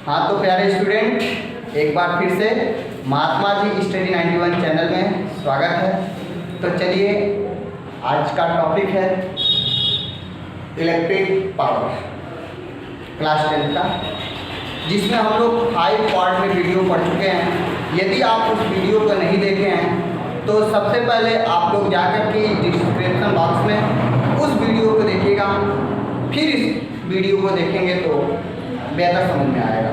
हाँ तो प्यारे स्टूडेंट, एक बार फिर से महात्मा जी स्टडी 91 चैनल में स्वागत है। तो चलिए, आज का टॉपिक है इलेक्ट्रिक पावर क्लास 10 का, जिसमें हम लोग 5 पार्ट में वीडियो पढ़ चुके हैं। यदि आप उस वीडियो को नहीं देखे हैं तो सबसे पहले आप लोग जाकर के डिस्क्रिप्शन बॉक्स में उस वीडियो को देखिएगा, फिर इस वीडियो को देखेंगे तो बेहतर समझ में आएगा।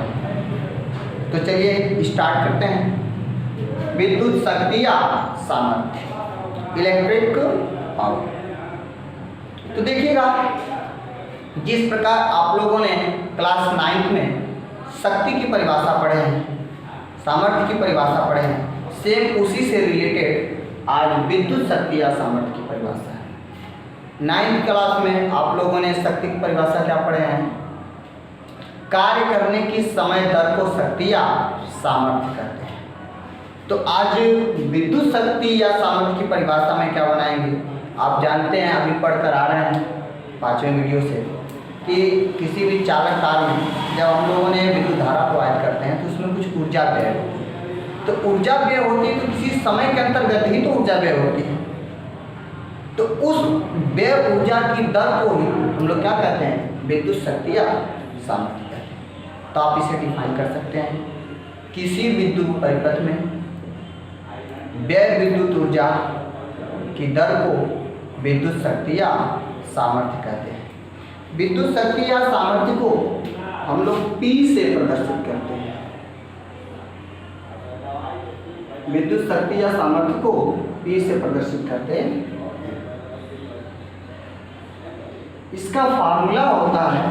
तो चलिए स्टार्ट करते हैं। विद्युत शक्ति या सामर्थ्य, इलेक्ट्रिक पावर। तो देखिएगा, जिस प्रकार आप लोगों ने क्लास 9 में शक्ति की परिभाषा पढ़े हैं, सामर्थ्य की परिभाषा पढ़े हैं, सेम उसी से रिलेटेड आज विद्युत शक्ति या सामर्थ्य की परिभाषा है। 9th क्लास में आप लोगों ने शक्ति की परिभाषा क्या पढ़े हैं? कार्य करने की समय दर को शक्ति या सामर्थ्य कहते हैं। तो आज विद्युत शक्ति या सामर्थ्य की परिभाषा में क्या बनाएंगे? आप जानते हैं, अभी पढ़कर आ रहे हैं 5वें वीडियो से, कि किसी भी चालक तार में जब हम लोगों ने विद्युत धारा प्रवाहित करते हैं तो उसमें कुछ ऊर्जा व्यय होती है। तो ऊर्जा व्यय होती है तो किसी समय के अंतर्गत ही तो ऊर्जा व्यय होती है। तो उस व्यय ऊर्जा की दर को ही हम लोग क्या कहते हैं? विद्युत शक्ति या सामर्थ्य कहते हैं। तो आप इसे डिफाइन कर सकते हैं, किसी विद्युत परिपथ में व्यय विद्युत ऊर्जा की दर को विद्युत शक्ति या सामर्थ्य कहते हैं। विद्युत शक्ति या सामर्थ्य को हम लोग P से प्रदर्शित करते हैं। विद्युत शक्ति या सामर्थ्य को P से प्रदर्शित करते हैं। इसका फार्मूला होता है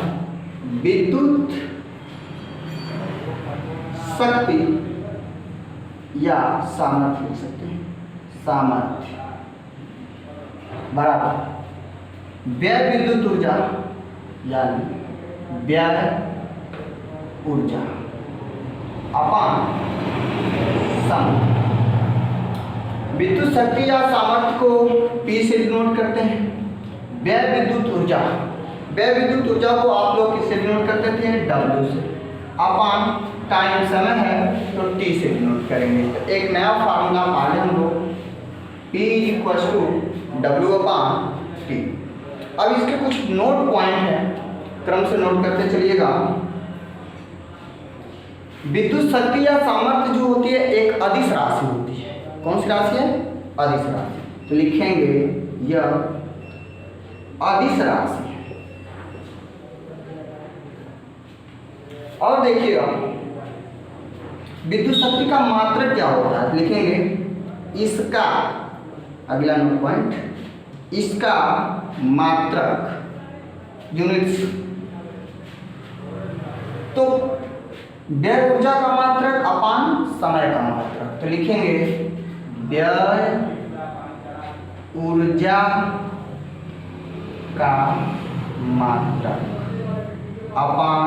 विद्युत शक्ति या सामर्थ्य लिख सकते हैं। सामर्थ्य बराबर व्यय विद्युत ऊर्जा यानी व्यय ऊर्जा अपान समय। विद्युत शक्ति या सामर्थ्य को P से डिनोट करते हैं। व्यय विद्युत ऊर्जा, व्यय विद्युत ऊर्जा को आप लोग किससे डिनोट करते थे? W से। अपान टाइम समय है तो T से डिनोट करेंगे। तो एक नया फार्मूला मान लें हम लोग, P = W/T। अब इसके कुछ नोट पॉइंट हैं, क्रम से नोट करते चलिएगा। विद्युत शक्ति या सामर्थ्य जो होती है एक अदिश राशि होती है। कौन सी राशि है? अदिश राशि। तो लिखेंगे यह अदिश राशि है। और देखिएगा, विद्युत शक्ति का मात्रक क्या होता है? लिखेंगे इसका, अगला नोट पॉइंट, इसका मात्रक यूनिट्स। तो व्यय ऊर्जा का मात्रक अपान समय का मात्रक। तो लिखेंगे व्यय ऊर्जा का मात्रक अपान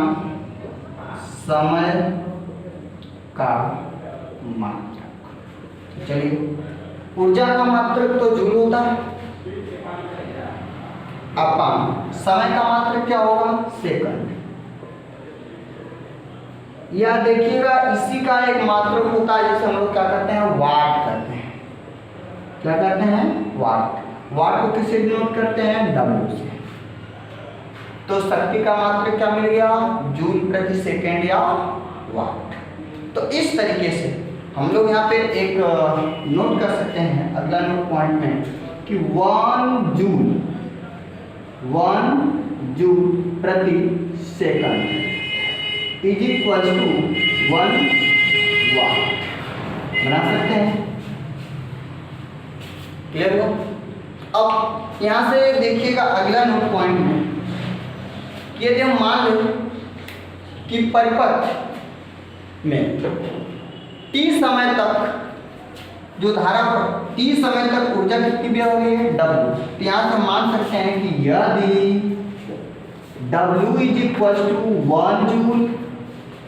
समय का मात्रक। चलिए, ऊर्जा का मात्रक तो जूल होता है, अपान समय का मात्रक क्या होगा? सेकंड। या देखिएगा, इसी का एक मात्रक होता है जिसे हम लोग क्या करते हैं? वाट कहते हैं। क्या कहते हैं? वाट। वाट को किससे डिनोट करते हैं? W से। तो शक्ति का मात्रक क्या मिल गया? जूल प्रति सेकेंड या वाट। तो इस तरीके से हम लोग यहाँ पे एक नोट कर सकते हैं अगला नोट पॉइंट में कि 1 जूल प्रति सेकंड = 1 वाट। बना सकते हैं? क्लियर हो? अब यहाँ से देखिएगा अगला नोट पॉइंट में, यदि हम मान लें कि परिपथ में T समय तक जो धारा पर T समय तक ऊर्जा कितनी व्यय हो रही है? W। तो यहाँ से हम मान सकते हैं कि यदि W = 1 joule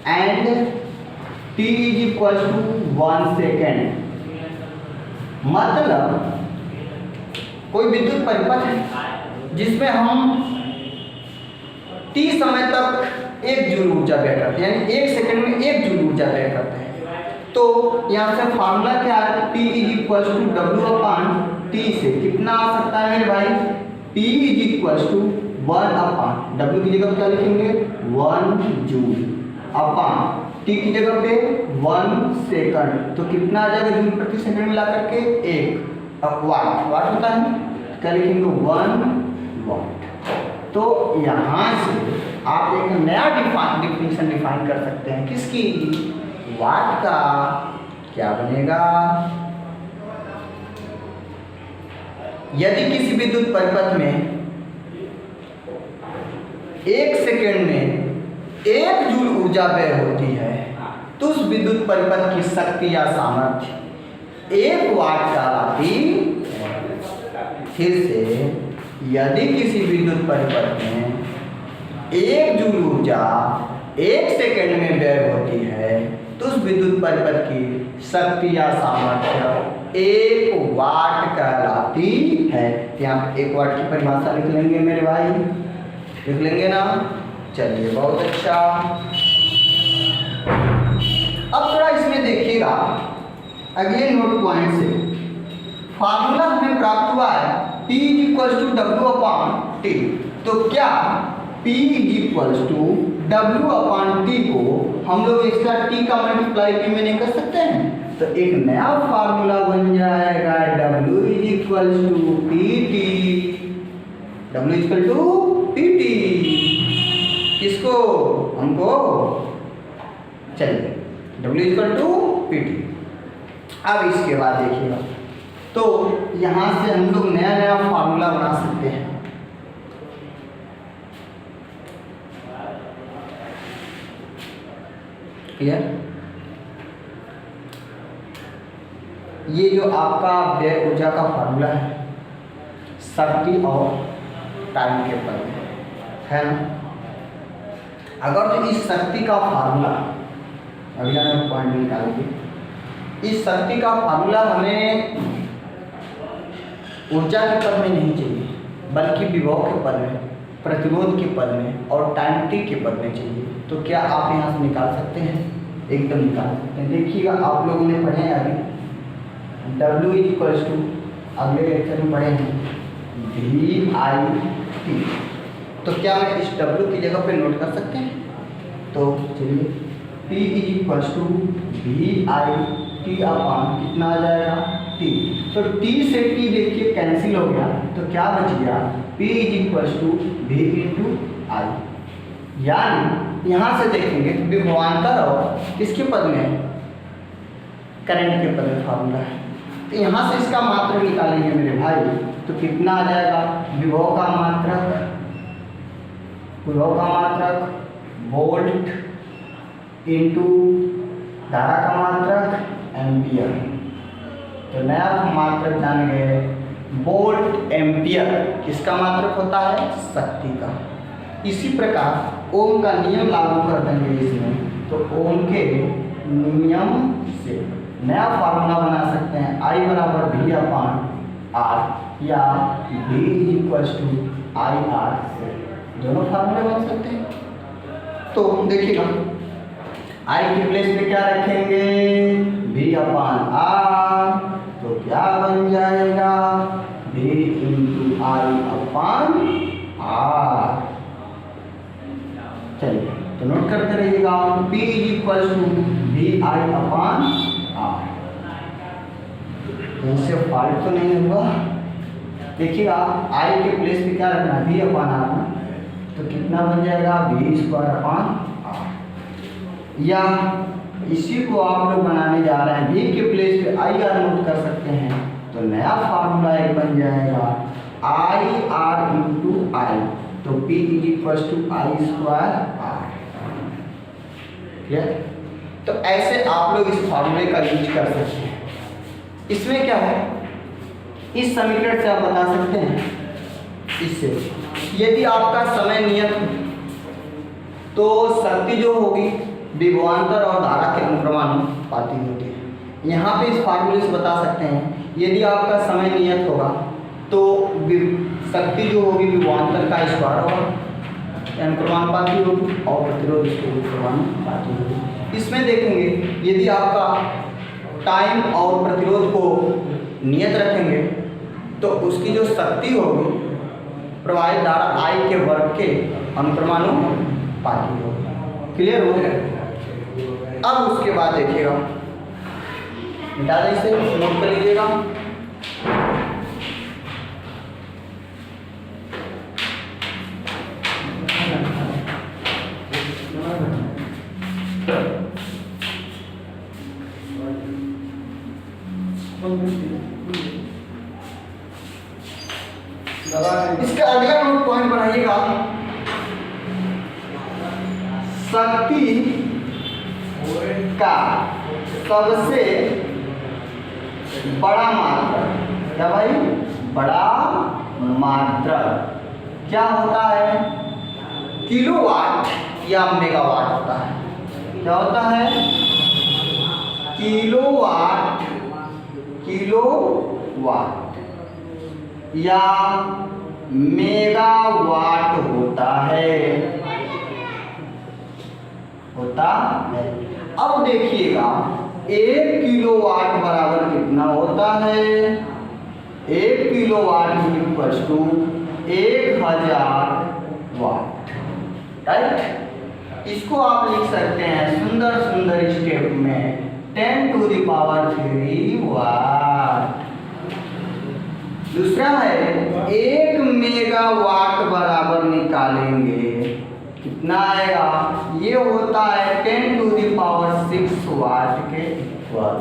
and T = 1 second, मतलब कोई विद्युत परिपथ है जिसमें हम T समय तक 1 जूल ऊर्जा व्यय करते हैं, यानी 1 सेकंड में 1 जूल ऊर्जा व्यय करते हैं। तो यहाँ से फार्मूला क्या है, P equal to W upon T से कितना आ सकता है मेरे भाई, P equal to 1 upon W की जगह क्या लिखेंगे 1 जूल अपान T की जगह पे 1 सेकंड, तो कितना आ जाएगा जूल प्रति सेकंड मिला करके 1 वाट, वाट होता है क्या लिखेंगे 1 वाट। तो यहाँ से आप एक नया डिफिनेशन डिफाइन कर सकते हैं, किसकी, वाट का। क्या बनेगा, यदि किसी विद्युत परिपथ में 1 सेकेंड में 1 जूल ऊर्जा व्यय होती है तो उस विद्युत परिपथ की शक्ति या सामर्थ्य 1 वाट कहलाती है। फिर से, यदि किसी विद्युत परिपथ में 1 जूल ऊर्जा 1 सेकेंड में व्यय होती है तो उस विद्युत परिपथ की शक्ति या सामर्थ्य 1 वाट कहलाती है। यहाँ 1 वाट की परिभाषा लिख लेंगे मेरे भाई, लिख लेंगे ना, चलिए बहुत अच्छा। अब थोड़ा इसमें देखिएगा अगले नोट पॉइंट से, फार्मूला हमें प्राप्त हुआ है P equal to W upon T, तो क्या P equal to W upon T को हम लोग इसका T का मल्टीप्लाई P में नहीं कर सकते हैं, तो एक नया फार्मूला बन जाएगा W equal to PT, W equal to PT, किसको, हमको, चलिए W इक्वल टू PT। अब इसके बाद देखिएगा, तो यहाँ से हम लोग नया नया फार्मूला बना सकते हैं। क्लियर, ये जो आपका व्यय ऊर्जा का फार्मूला है शक्ति और टाइम के पद में है ना। अगर तो इस शक्ति का फार्मूला, अगला पॉइंट निकालेंगे, इस शक्ति का फार्मूला हमें ऊर्जा के पद में नहीं चाहिए बल्कि विभव के पद में, प्रतिरोध के पद में और टाइम टी के पद में चाहिए। तो क्या आप यहाँ से निकाल सकते हैं, एकदम निकाल सकते हैं। देखिएगा आप लोगों ने पढ़े हैं अभी W इक्वल टू, अगले लेक्चर में पढ़े हैं VIT, तो क्या मैं इस W की जगह पे नोट कर सकते हैं, तो चलिए P इक्वल टू VIT अपान कितना आ जाएगा T, तो T से T देखिए कैंसिल हो गया, तो क्या बच गया P equal to V into I, यानी यहाँ से देखेंगे विभवांतर और किसके पद में, करंट के पद में फार्मूला है, तो यहाँ से इसका मात्रक निकालेंगे मेरे भाई, तो कितना आ जाएगा विभव का मात्रक, विभव का मात्रक वोल्ट इंटू धारा का मात्रक एम्पियर, तो नया मात्रक जान गए वोल्ट एम्पियर, किसका मात्रक होता है शक्ति का। इसी प्रकार ओम का नियम लागू कर देंगे इसमें, तो ओम के नियम से नया फार्मूला बना सकते हैं I बराबर V अपान R या V इक्वल टू IR से, दोनों फार्मूले बन सकते हैं। तो देखिएगा I के प्लेस पे क्या रखेंगे V अपान R, तो क्या बन जाएगा V into I upon R। चलिए तो नोट करते रहिएगा, P equal to VI upon R, इनसे फाल्ट तो नहीं होगा। देखिएगा I के प्लेस पे क्या रखना V अपान R, तो कितना बन जाएगा V स्क्वायर अपान R, या इसी को आप लोग बनाने जा रहे हैं V के प्लेस पे IR नोट कर सकते हैं, तो नया फार्मूला एक बन जाएगा IR इंटू I, तो P equal to I square R। Clear, तो ऐसे आप लोग इस फार्मूले का यूज कर सकते हैं। इसमें क्या है, इस समीकरण से आप बता सकते हैं इससे, यदि आपका समय नियत हो तो शक्ति जो होगी विभवांतर और धारा के अनुक्रमानुपाती होती है। यहाँ पे इस फार्मूले से बता सकते हैं, यदि आपका समय नियत होगा तो शक्ति जो होगी विभवांतर का स्क्वायर होगा, अनुक्रमानुपाती होगी और प्रतिरोध इसके अनुक्रमानुपाती होगी। इसमें देखेंगे यदि आपका टाइम और प्रतिरोध को नियत रखेंगे तो उसकी जो शक्ति होगी प्रवाहित धारा I के वर्ग के अनुक्रमानुपाती होगी। क्लियर हो गया? अब उसके बाद देखिएगा, मिटा दें इसे, नोट कर लीजिएगा। इसका अगला नोट पॉइंट बनाइएगा, शक्ति का सबसे बड़ा मात्रक, क्या भाई? बड़ा मात्रक क्या होता है? किलोवाट या मेगावाट होता है। क्या होता है? किलोवाट, किलोवाट या मेगावाट होता है, होता है। अब देखिएगा 1 किलोवाट बराबर कितना होता है? 1 kilowatt equals to 1000 watt, right? इसको आप लिख सकते हैं सुंदर सुंदर स्टेप में 10⁻³ वाट। दूसरा है 1 मेगावाट बराबर निकालेंगे, कितना आएगा? ये होता है 10⁻6 वाट के इक्वल।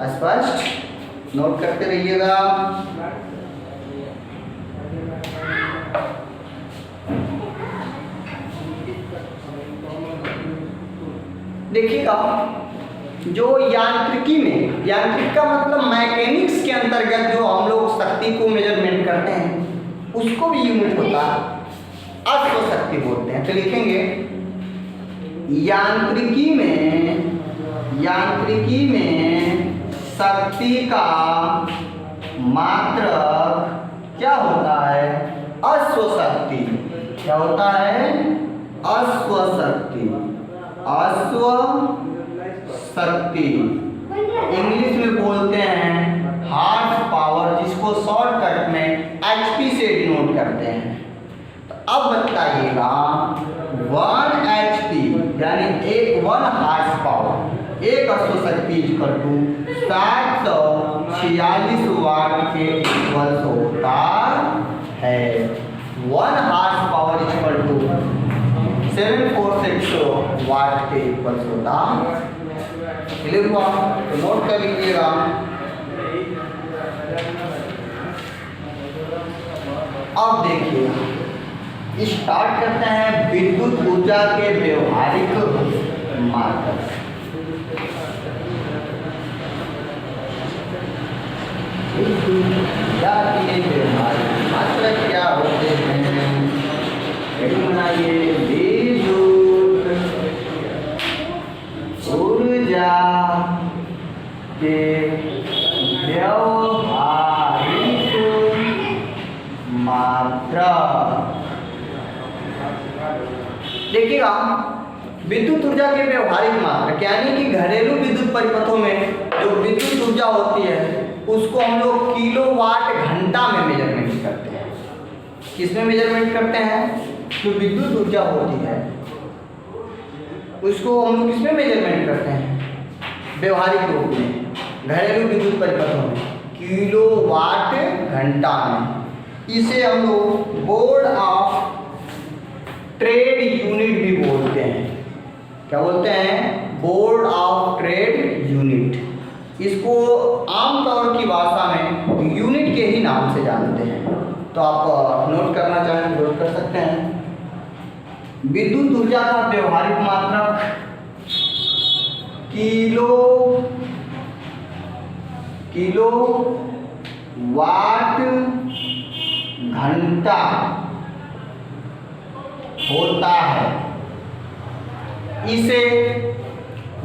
स्पष्ट? नोट करते रहिएगा। देखिएगा जो यांत्रिकी में, यांत्रिक का मतलब मैकेनिक्स के अंतर्गत जो हम लोग शक्ति को मेजरमेंट करते हैं उसको भी यूनिट होता है, अश्व शक्ति बोलते हैं। तो लिखेंगे यांत्रिकी में शक्ति का मात्रक क्या होता है? अश्व शक्ति। क्या होता है? अश्व शक्ति, अश्व शक्ति इंग्लिश में बोलते हैं हार्स पावर, जिसको शॉर्टकट में HP से डिनोट करते हैं। तो अब बताइएगा 1 HP यानी 1 हार्स पावर, 1 अश्व शक्ति इक्वल टू 746 वाट के इक्वल होता है। 1 हार्स पावर इक्वल टू 746 वाट के इक्वल होता है। क्लियर हुआ? तो नोट कर लीजिएगा। अब देखिए स्टार्ट करते हैं विद्युत ऊर्जा के व्यवहारिक मात्रक। व्यवहारिक मात्रक क्या होते हैं? बनाइए विद्युत ऊर्जा के व्यवहारिक मात्रक। देखिएगा विद्युत ऊर्जा के व्यवहारिक मात्रक यानी कि घरेलू विद्युत परिपथों में जो विद्युत ऊर्जा होती है उसको हम लोग किलोवाट घंटा में मेजरमेंट करते हैं। किसमें मेजरमेंट करते हैं? जो विद्युत ऊर्जा होती है उसको हम लोग किसमें मेजरमेंट करते हैं? व्यवहारिक रूप में घरेलू विद्युत परिपथों में किलोवाट घंटा में। इसे हम लोग बोर्ड ऑफ ट्रेड यूनिट भी बोलते हैं। क्या बोलते हैं? Board of trade unit. इसको आमतौर की भाषा में यूनिट के ही नाम से जानते हैं। तो आप नोट करना चाहें तो नोट कर सकते हैं। विद्युत ऊर्जा का व्यवहारिक मात्रक किलो वाट घंटा होता है। इसे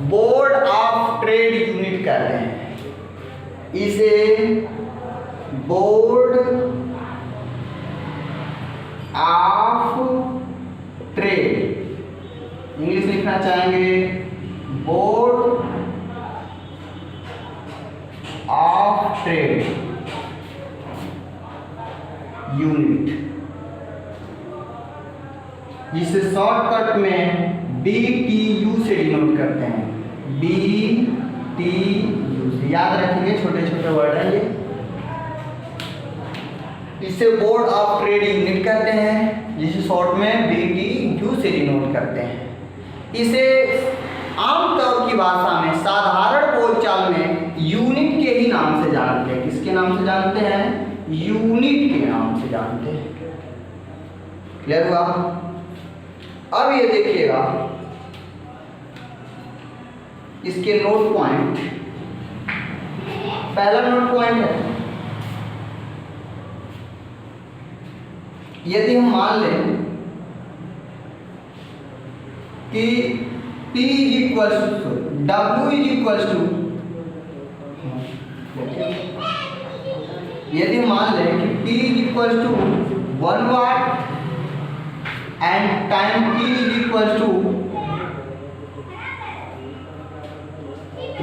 बोर्ड ऑफ ट्रेड यूनिट कहते हैं। इसे बोर्ड ऑफ ट्रेड, इंग्लिश लिखना चाहेंगे बोर्ड ऑफ ट्रेड यूनिट, जिसे शॉर्टकट में BTU से डिनोट करते हैं। BTU से याद रखेंगे, छोटे छोटे वर्ड हैं ये। इसे बोर्ड ऑफ ट्रेड यूनिट कहते हैं, जिसे शॉर्ट में BTU से डिनोट करते हैं। इसे आमतौर की भाषा में, साधारण बोलचाल में यूनिट के ही नाम से जानते हैं। किसके नाम से जानते हैं? यूनिट के नाम से जानते हैं। क्लियर हुआ? अब ये देखिएगा इसके नोट पॉइंट। पहला नोट पॉइंट है, यदि हम मान लें कि P W is equal to, यदि हम मान लें कि T is equal to 1 watt and time T is equal to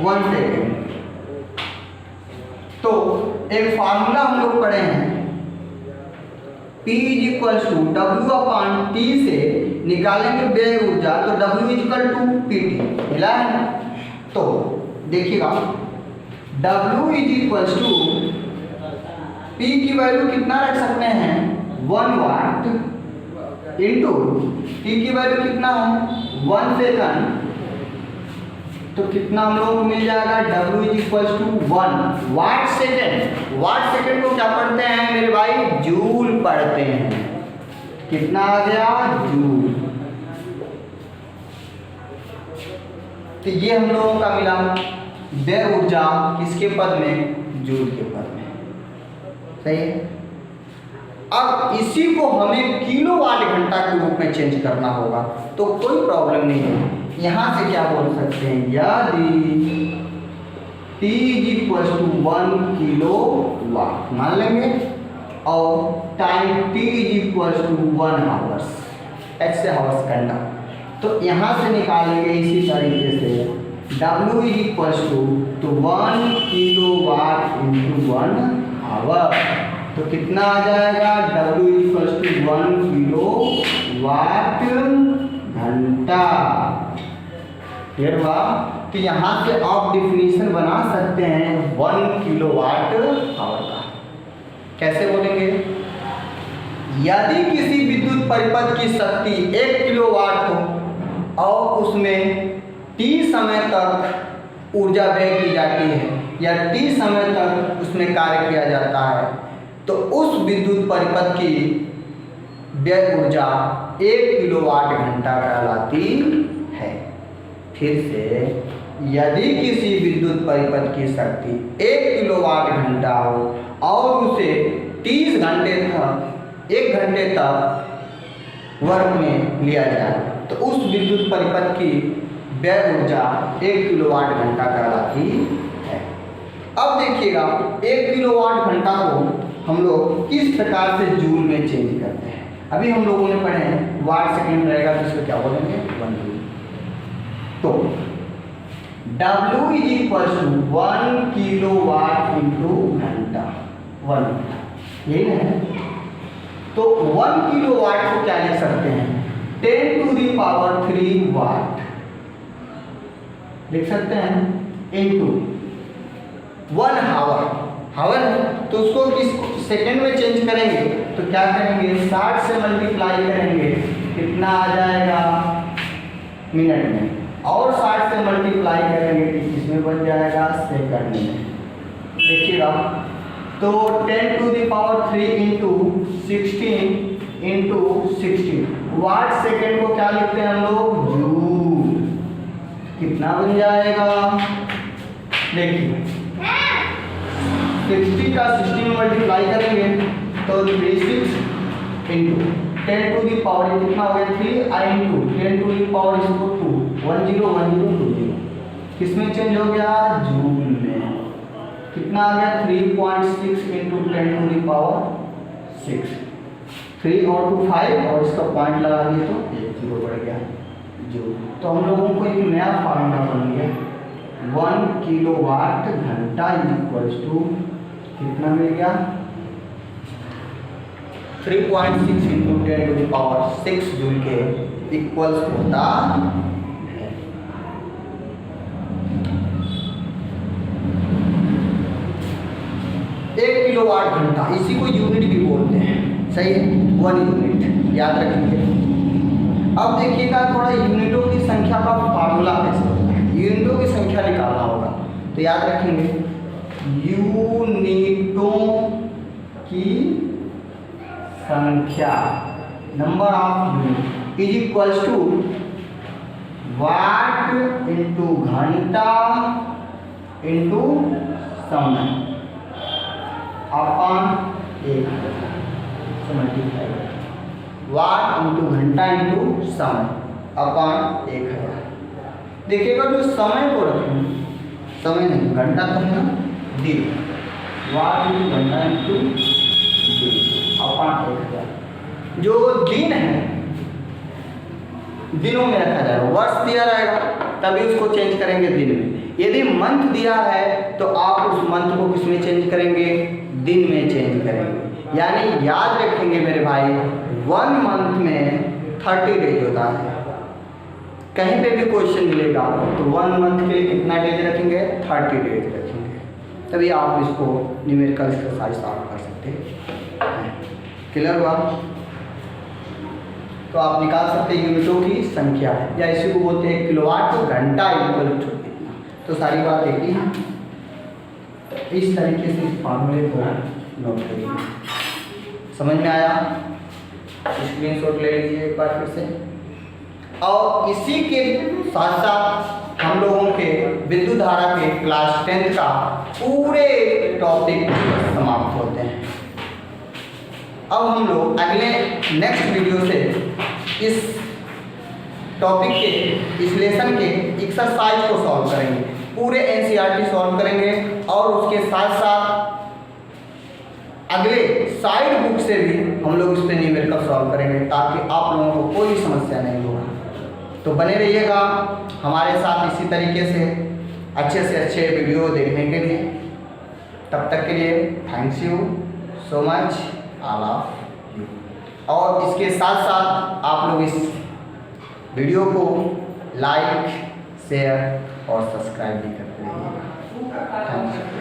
1 second, तो एक फार्मूला हम लोग पढ़े हैं, P is equal to W upon T से निकालेंगे व्यय ऊर्जा, तो W is equal to PT मिला है। तो देखिएगा W is equal to P की वैल्यू कितना रख सकते हैं? 1 वाट इंटू T की वैल्यू कितना है? 1 सेकंड, तो कितना हम लोग को मिल जाएगा? W is equal to 1 watt second. Watt second को क्या पढ़ते हैं मेरे भाई? जूल पढ़ते हैं। कितना आ गया? जूल। तो ये हम लोगों का मिला व्यय ऊर्जा किसके पद में? जूल के पद में। सही है। अब इसी को हमें किलोवाट घंटा के रूप में चेंज करना होगा, तो कोई प्रॉब्लम नहीं है। यहां से क्या बोल सकते हैं? यदि T is equal to 1 kilo watt मान लेंगे और time T is equal to 1 hours, H से हावर्स घंटा, तो यहां से निकालेंगे इसी तरीके से W is equal to 1 kilo watt into 1 hour, तो कितना आ जाएगा? W is equal to 1 kilo watt घंटा। क्लियर हुआ? तो यहाँ से आप डिफिनीशन बना सकते हैं 1 किलोवाट आवर का। कैसे बोलेंगे? यदि किसी विद्युत परिपथ की शक्ति 1 किलोवाट हो और उसमें T समय तक ऊर्जा व्यय की जाती है या T समय तक उसमें कार्य किया जाता है, तो उस विद्युत परिपथ की व्यय ऊर्जा 1 किलोवाट घंटा कहलाती है। फिर से, यदि किसी विद्युत परिपथ की शक्ति 1 किलोवाट घंटा हो और उसे 30 घंटे तक 1 घंटे तक वर्क में लिया जाए, तो उस विद्युत परिपथ की व्यय ऊर्जा 1 किलोवाट घंटा कहलाती है। अब देखिएगा 1 किलोवाट घंटा को हम लोग किस प्रकार से जूल में चेंज करते हैं। अभी हम लोगों ने पढ़े हैं वाट सेकेंड रहेगा, तो इसको क्या बोलेंगे? 1 जूल। तो W is equal to 1 kilo watt into घंटा 1, यही है। तो 1 किलो वाट को क्या लिख सकते हैं? 10 टू द पावर 3 वाट लिख सकते हैं, इंटू 1 हावर। हावर तो उसको किस सेकेंड में चेंज करेंगे, तो क्या करेंगे? 60 से मल्टीप्लाई करेंगे, कितना आ जाएगा? मिनट में, और 60 से मल्टीप्लाई करेंगे कि किसमें बन जाएगा? सेकंड में। देखिएगा तो 10 to the power 3 into 16 into 16 watt second को क्या लिखते हैं हम लोग? जूल। कितना बन जाएगा? देखिए 60 का 16 में मल्टीप्लाई करेंगे तो 36 इंटू 10 टू द पावर कितना हो गया? 3 आई इंटू 10 टू द पावर इसको 2 101020 किसमें चेंज हो गया? जूल में। कितना आ गया? 3.6 इंटू 10 टू द पावर 6, 3 और 2 5 और इसका पॉइंट लगा दिए तो 1 0 बढ़ गया जो। तो हम लोगों को एक नया फार्मूला बन गया 1 किलोवाट घंटा इक्वल्स टू कितना मिल गया 3.6 इंटू 10⁻6 जूल के इक्वल्स होता है। 1 किलोवाट घंटा, इसी को यूनिट भी बोलते हैं, सही है, 1 यूनिट याद रखेंगे। अब देखिएगा थोड़ा यूनिटों की संख्या का फार्मूला कैसे होता है, यूनिटों की संख्या निकालना होगा। तो याद रखेंगे यूनिटों की संख्या number of unit is equals to watt into घंटा इंटू समय अपन 1 वाट इंटू घंटा इंटू समय अपन 1000। देखिएगा जो समय को रखें, समय नहीं घंटा तो है ना, दिन, वाट इंटू घंटा इंटू दिन अपन 1000। जो दिन है दिनों में रखा जाएगा, वर्ष दिया रहेगा तभी उसको चेंज करेंगे दिन में। यदि मंथ दिया है तो आप उस मंथ को किस में चेंज करेंगे, दिन में चेंज करेंगे। यानी याद रखेंगे मेरे भाई 1 मंथ में 30 डेज होता है। कहीं पे भी क्वेश्चन मिलेगा तो 1 मंथ के लिए कितना डेज रखेंगे, 30 डेज रखेंगे, तभी आप इसको न्यूमेरिकल एक्सरसाइज सॉल्व कर सकते हैं। क्लियर हुआ? तो आप निकाल सकते हैं यूनिटों की संख्या, या इसी को बोलते हैं किलोवाट घंटा इक्वल टू कितना। तो सारी बात एक ही है, इस तरीके से इस फार्मूले को नोट करिए। समझ में आया? स्क्रीनशॉट ले लीजिए एक बार फिर से। और इसी के साथ साथ हम लोगों के विद्युत धारा के क्लास 10 का पूरे टॉपिक समाप्त होते हैं। अब हम लोग अगले नेक्स्ट वीडियो से इस टॉपिक के, इस लेसन के एक्सरसाइज को सॉल्व करेंगे, पूरे एनसीईआरटी सॉल्व करेंगे और उसके साथ साथ अगले साइड बुक से भी हम लोग इस पर न्यूमेरिकल सॉल्व करेंगे, ताकि आप लोगों को कोई समस्या नहीं होगा। तो बने रहिएगा हमारे साथ इसी तरीके से अच्छे वीडियो देखने के लिए। तब तक के लिए thanks you so much all of you. और इसके साथ साथ आप लोग इस वीडियो को लाइक, शेयर और सब्सक्राइब भी करते रहिएगा। Thank you.